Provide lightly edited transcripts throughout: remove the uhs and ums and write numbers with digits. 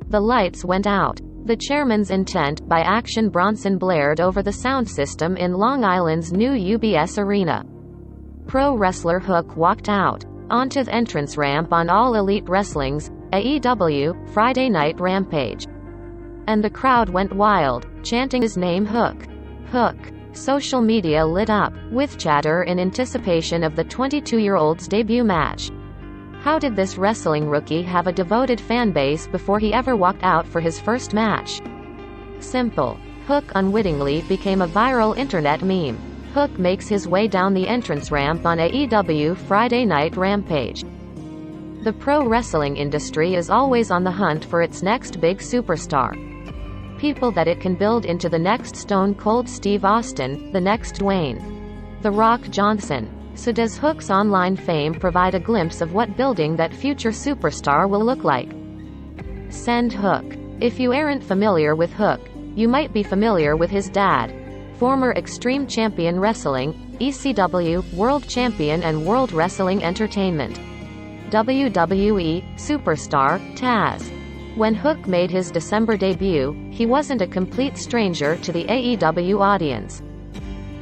The lights went out. The chairman's intent by action Bronson blared over the sound system in Long Island's new UBS Arena. Pro wrestler Hook walked out onto the entrance ramp on All Elite Wrestling's AEW Friday Night Rampage. And the crowd went wild, chanting his name Hook. Hook. Social media lit up with chatter in anticipation of the 22-year-old's debut match. How did this wrestling rookie have a devoted fan base before he ever walked out for his first match? Simple. Hook unwittingly became a viral internet meme. Hook makes his way down the entrance ramp on AEW Friday Night Rampage. The pro wrestling industry is always on the hunt for its next big superstar. People that it can build into the next Stone Cold Steve Austin, the next Dwayne The Rock Johnson. So does Hook's online fame provide a glimpse of what building that future superstar will look like? Send Hook. If you aren't familiar with Hook, you might be familiar with his dad, former Extreme Champion Wrestling, ECW, World Champion and World Wrestling Entertainment, WWE, superstar, Taz. When Hook made his December debut, he wasn't a complete stranger to the AEW audience.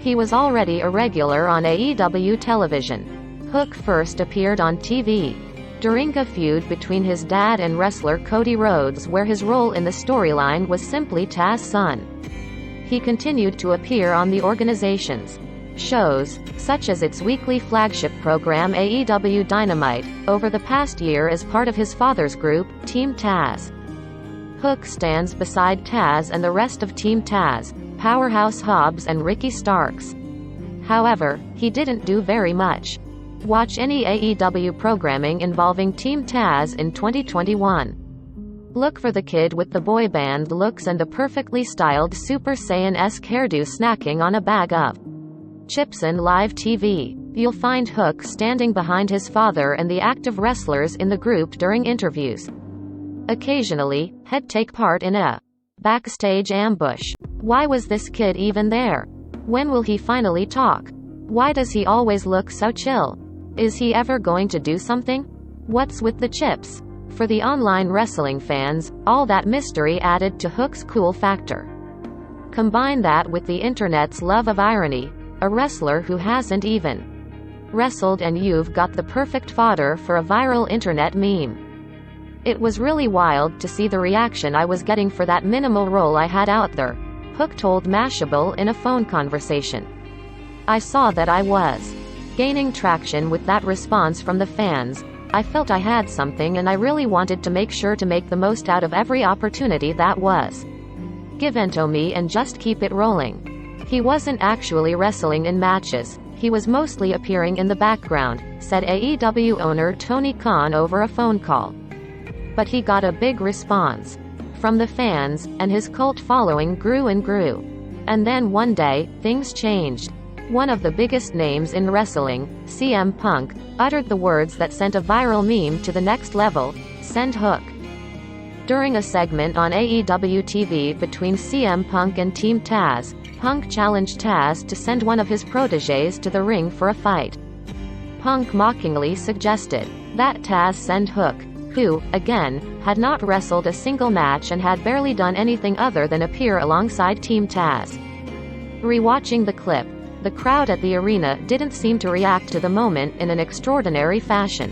He was already a regular on AEW television. Hook first appeared on TV during a feud between his dad and wrestler Cody Rhodes, where his role in the storyline was simply Taz's son. He continued to appear on the organization's shows, such as its weekly flagship program AEW Dynamite, over the past year as part of his father's group, Team Taz. Hook stands beside Taz and the rest of Team Taz, Powerhouse Hobbs and Ricky Starks. However, he didn't do very much. Watch any AEW programming involving Team Taz in 2021. Look for the kid with the boy band looks and the perfectly styled Super Saiyan-esque hairdo snacking on a bag of chips on live TV. You'll find Hook standing behind his father and the active wrestlers in the group during interviews. Occasionally, he'd take part in a backstage ambush. Why was this kid even there? When will he finally talk? Why does he always look so chill? Is he ever going to do something? What's with the chips? For the online wrestling fans, all that mystery added to Hook's cool factor. Combine that with the internet's love of irony, a wrestler who hasn't even wrestled, and you've got the perfect fodder for a viral internet meme. It was really wild to see the reaction I was getting for that minimal role I had out there, Hook told Mashable in a phone conversation. I saw that I was gaining traction with that response from the fans. I felt I had something and I really wanted to make sure to make the most out of every opportunity that was given to me and just keep it rolling. He wasn't actually wrestling in matches. He was mostly appearing in the background, said AEW owner Tony Khan over a phone call. But he got a big response from the fans, and his cult following grew and grew. And then one day, things changed. One of the biggest names in wrestling, CM Punk, uttered the words that sent a viral meme to the next level: send Hook. During a segment on AEW TV between CM Punk and Team Taz, Punk challenged Taz to send one of his proteges to the ring for a fight. Punk mockingly suggested that Taz send Hook, who, again, had not wrestled a single match and had barely done anything other than appear alongside Team Taz. Rewatching the clip, the crowd at the arena didn't seem to react to the moment in an extraordinary fashion.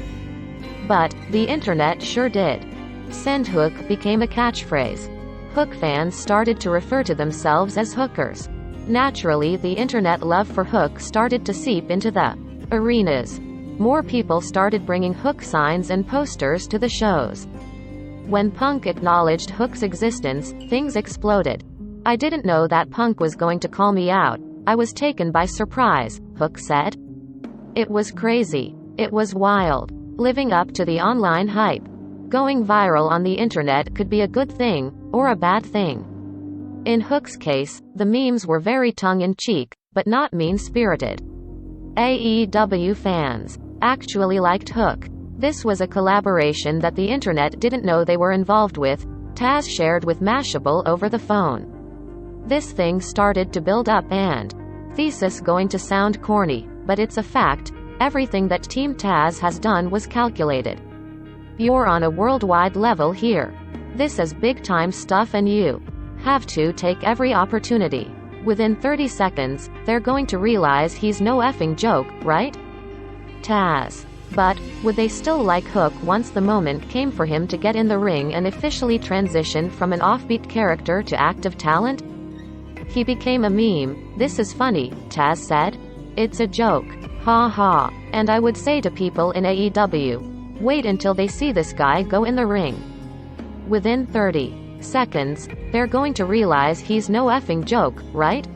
But the internet sure did. Send Hook became a catchphrase. Hook fans started to refer to themselves as hookers. Naturally, the internet love for Hook started to seep into the arenas. More people started bringing Hook signs and posters to the shows. When Punk acknowledged Hook's existence, things exploded. I didn't know that Punk was going to call me out. I was taken by surprise, Hook said. It was crazy. It was wild. Living up to the online hype. Going viral on the internet could be a good thing, or a bad thing. In Hook's case, the memes were very tongue-in-cheek, but not mean-spirited. AEW fans actually liked Hook. This was a collaboration that the internet didn't know they were involved with, Taz shared with Mashable over the phone. This thing started to build up and thesis going to sound corny, but it's a fact, everything that Team Taz has done was calculated. You're on a worldwide level here. This is big time stuff and you have to take every opportunity. Within 30 seconds, they're going to realize he's no effing joke, right? Taz. But would they still like Hook once the moment came for him to get in the ring and officially transition from an offbeat character to active talent? He became a meme. This is funny, Taz said. It's a joke. Ha ha. And I would say to people in AEW, wait until they see this guy go in the ring. Within 30 seconds, they're going to realize he's no effing joke, right?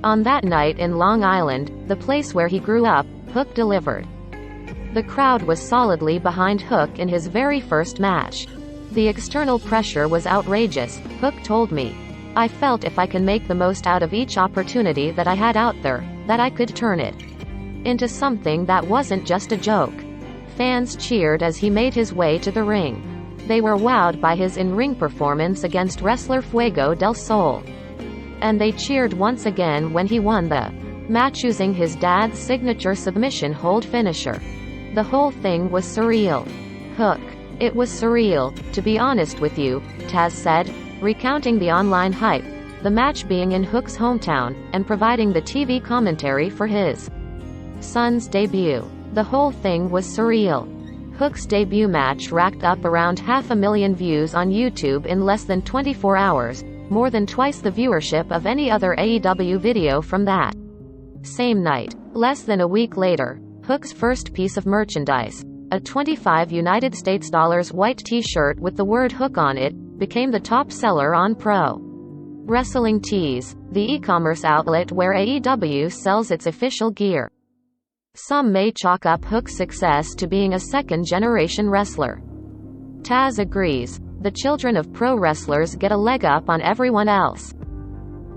On that night in Long Island, the place where he grew up, Hook delivered. The crowd was solidly behind Hook in his very first match. The external pressure was outrageous, Hook told me. I felt if I can make the most out of each opportunity that I had out there, that I could turn it into something that wasn't just a joke. Fans cheered as he made his way to the ring. They were wowed by his in-ring performance against wrestler Fuego del Sol. And they cheered once again when he won the match using his dad's signature submission hold finisher. The whole thing was surreal. Hook. It was surreal, to be honest with you, Taz said, recounting the online hype, the match being in Hook's hometown, and providing the TV commentary for his son's debut. The whole thing was surreal. Hook's debut match racked up around 500,000 views on YouTube in less than 24 hours, more than twice the viewership of any other AEW video from that same night. Less than a week later, Hook's first piece of merchandise, a $25 United States white t-shirt with the word Hook on it, became the top seller on Pro Wrestling Tees, the e-commerce outlet where AEW sells its official gear. Some may chalk up Hook's success to being a second-generation wrestler. Taz agrees. The children of pro wrestlers get a leg up on everyone else.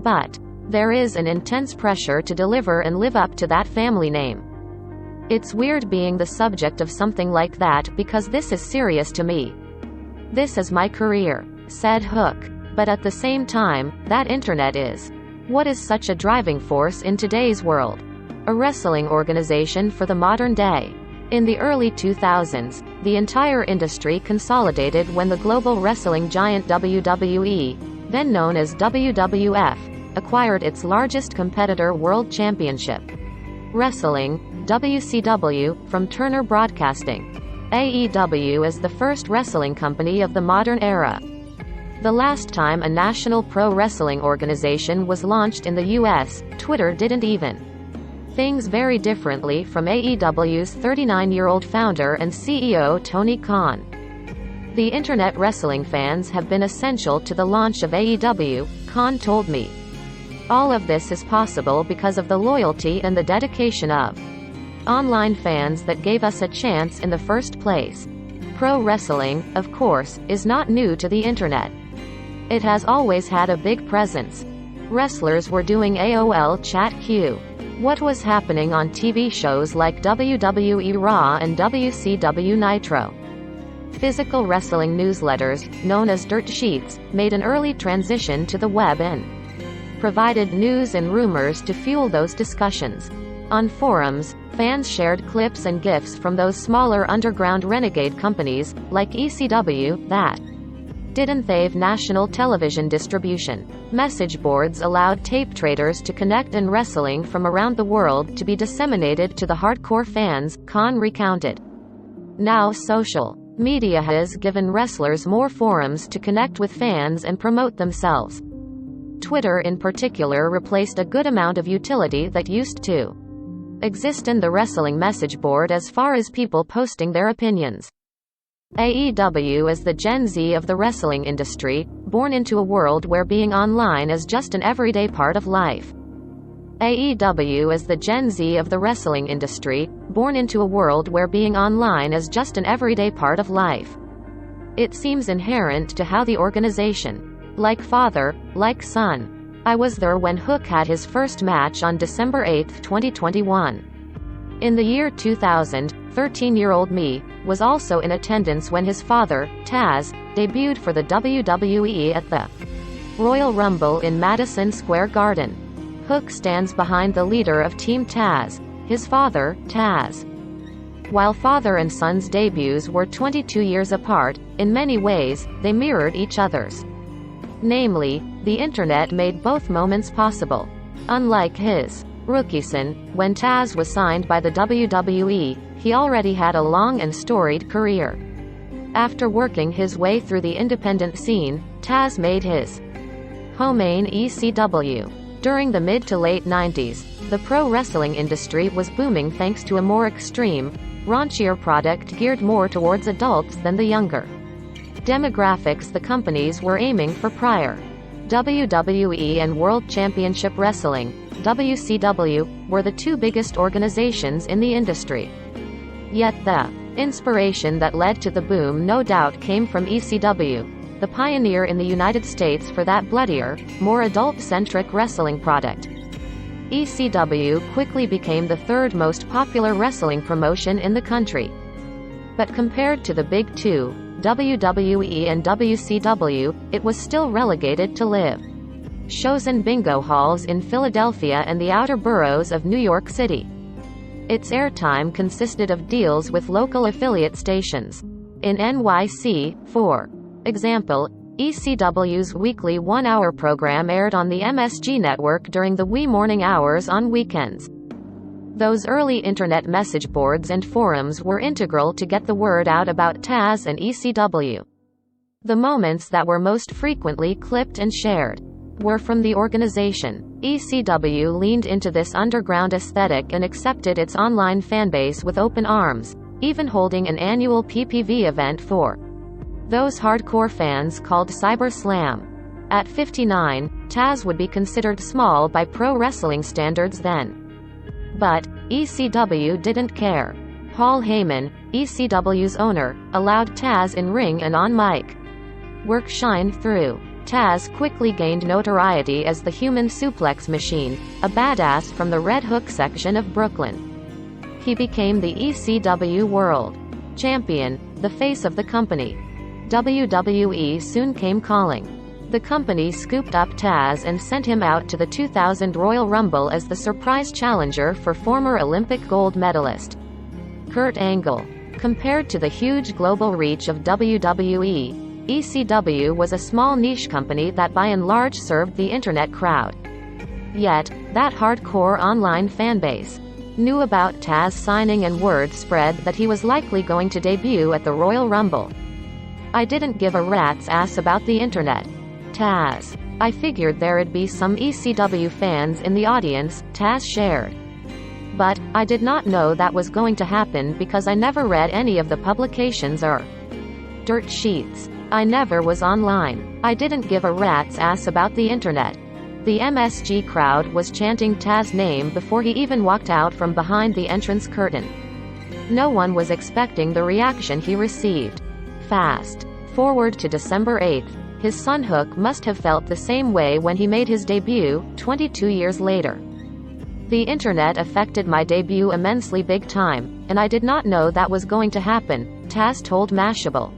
But there is an intense pressure to deliver and live up to that family name. It's weird being the subject of something like that because this is serious to me. This is my career, said Hook. But at the same time, that internet is what is such a driving force in today's world. A wrestling organization for the modern day. In the early 2000s, the entire industry consolidated when the global wrestling giant WWE, then known as WWF, acquired its largest competitor World Championship Wrestling, WCW, from Turner Broadcasting. AEW is the first wrestling company of the modern era. The last time a national pro wrestling organization was launched in the US, Twitter didn't even things very differently from AEW's 39-year-old founder and CEO Tony Khan. The internet wrestling fans have been essential to the launch of AEW, Khan told me. All of this is possible because of the loyalty and the dedication of online fans that gave us a chance in the first place. Pro wrestling, of course, is not new to the internet. It has always had a big presence. Wrestlers were doing AOL Chat Q. What was happening on TV shows like WWE Raw and WCW Nitro. Physical wrestling newsletters, known as dirt sheets, made an early transition to the web and provided news and rumors to fuel those discussions. On forums, fans shared clips and GIFs from those smaller underground renegade companies, like ECW, that didn't have national television distribution. Message boards allowed tape traders to connect in wrestling from around the world to be disseminated to the hardcore fans, Khan recounted. Now social media has given wrestlers more forums to connect with fans and promote themselves. Twitter in particular replaced a good amount of utility that used to exist in the wrestling message board as far as people posting their opinions. AEW is the Gen Z of the wrestling industry, born into a world where being online is just an everyday part of life. AEW is the Gen Z of the wrestling industry, born into a world where being online is just an everyday part of life. It seems inherent to how the organization, like father, like son. I was there when Hook had his first match on December 8, 2021. In the year 2000, 13-year-old me was also in attendance when his father, Taz, debuted for the WWE at the Royal Rumble in Madison Square Garden. Hook stands behind the leader of Team Taz, his father, Taz. While father and son's debuts were 22 years apart, in many ways, they mirrored each other's. Namely, the internet made both moments possible. Unlike his rookie season, when Taz was signed by the WWE, he already had a long and storied career. After working his way through the independent scene, Taz made his home in ECW. During the mid to late 90s, the pro wrestling industry was booming thanks to a more extreme, raunchier product geared more towards adults than the younger demographics the companies were aiming for prior. WWE and World Championship Wrestling, WCW, were the two biggest organizations in the industry. Yet the inspiration that led to the boom no doubt came from ECW, the pioneer in the United States for that bloodier, more adult-centric wrestling product. ECW quickly became the third most popular wrestling promotion in the country. But compared to the big two, WWE and WCW, it was still relegated to live shows and bingo halls in Philadelphia and the outer boroughs of New York City. Its airtime consisted of deals with local affiliate stations. In NYC, for example, ECW's weekly one-hour program aired on the MSG network during the wee morning hours on weekends. Those early internet message boards and forums were integral to get the word out about Taz and ECW. The moments that were most frequently clipped and shared were from the organization. ECW leaned into this underground aesthetic and accepted its online fanbase with open arms, even holding an annual PPV event for those hardcore fans called Cyber Slam. At 59, Taz would be considered small by pro wrestling standards then. But ECW didn't care. Paul Heyman, ECW's owner, allowed Taz in ring and on mic work shine through. Taz quickly gained notoriety as the Human Suplex Machine, a badass from the Red Hook section of Brooklyn. He became the ECW World Champion, the face of the company. WWE soon came calling. The company scooped up Taz and sent him out to the 2000 Royal Rumble as the surprise challenger for former Olympic gold medalist Kurt Angle. Compared to the huge global reach of WWE, ECW was a small niche company that by and large served the internet crowd. Yet, that hardcore online fanbase knew about Taz signing and word spread that he was likely going to debut at the Royal Rumble. I didn't give a rat's ass about the internet. Taz. I figured there'd be some ECW fans in the audience, Taz shared. But, I did not know that was going to happen because I never read any of the publications or dirt sheets. I never was online. I didn't give a rat's ass about the internet. The MSG crowd was chanting Taz's name before he even walked out from behind the entrance curtain. No one was expecting the reaction he received. Fast forward to December 8th. His son Hook must have felt the same way when he made his debut, 22 years later. The internet affected my debut immensely big time, and I did not know that was going to happen, Taz told Mashable.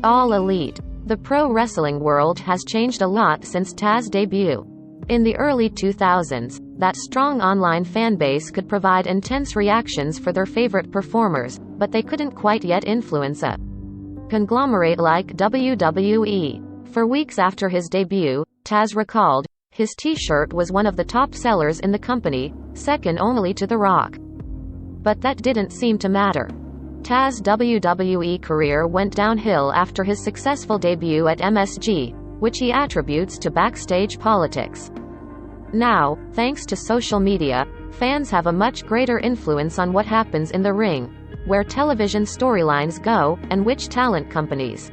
All Elite. The pro wrestling world has changed a lot since Taz's debut. In the early 2000s, that strong online fanbase could provide intense reactions for their favorite performers, but they couldn't quite yet influence a conglomerate like WWE. For weeks after his debut, Taz recalled, his t-shirt was one of the top sellers in the company, second only to The Rock. But that didn't seem to matter. Taz's WWE career went downhill after his successful debut at MSG, which he attributes to backstage politics. Now, thanks to social media, fans have a much greater influence on what happens in the ring, where television storylines go, and which talent companies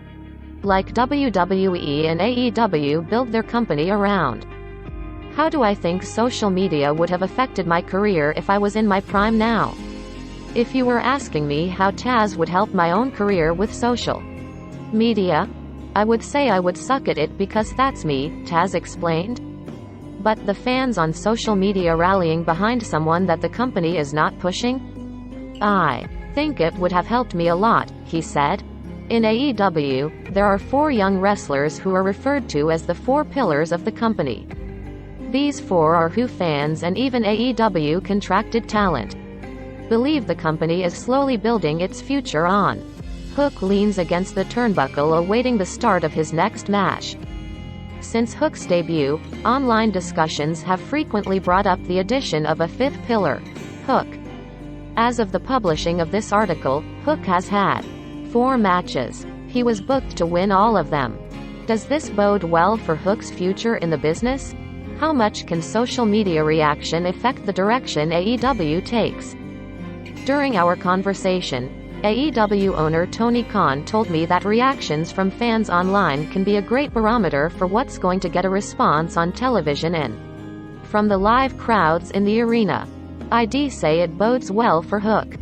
like WWE and AEW build their company around. How do I think social media would have affected my career if I was in my prime now? If you were asking me how Taz would help my own career with social media, I would say I would suck at it because that's me, Taz explained. But the fans on social media rallying behind someone that the company is not pushing? I think it would have helped me a lot, he said. In AEW, there are 4 young wrestlers who are referred to as the 4 pillars of the company. These 4 are who fans and even AEW contracted talent. believe the company is slowly building its future on. Hook leans against the turnbuckle awaiting the start of his next match. Since Hook's debut, online discussions have frequently brought up the addition of a fifth pillar, Hook. As of the publishing of this article, Hook has had 4 matches. He was booked to win all of them. Does this bode well for Hook's future in the business? How much can social media reaction affect the direction AEW takes? During our conversation, AEW owner Tony Khan told me that reactions from fans online can be a great barometer for what's going to get a response on television and from the live crowds in the arena. I'd say it bodes well for Hook.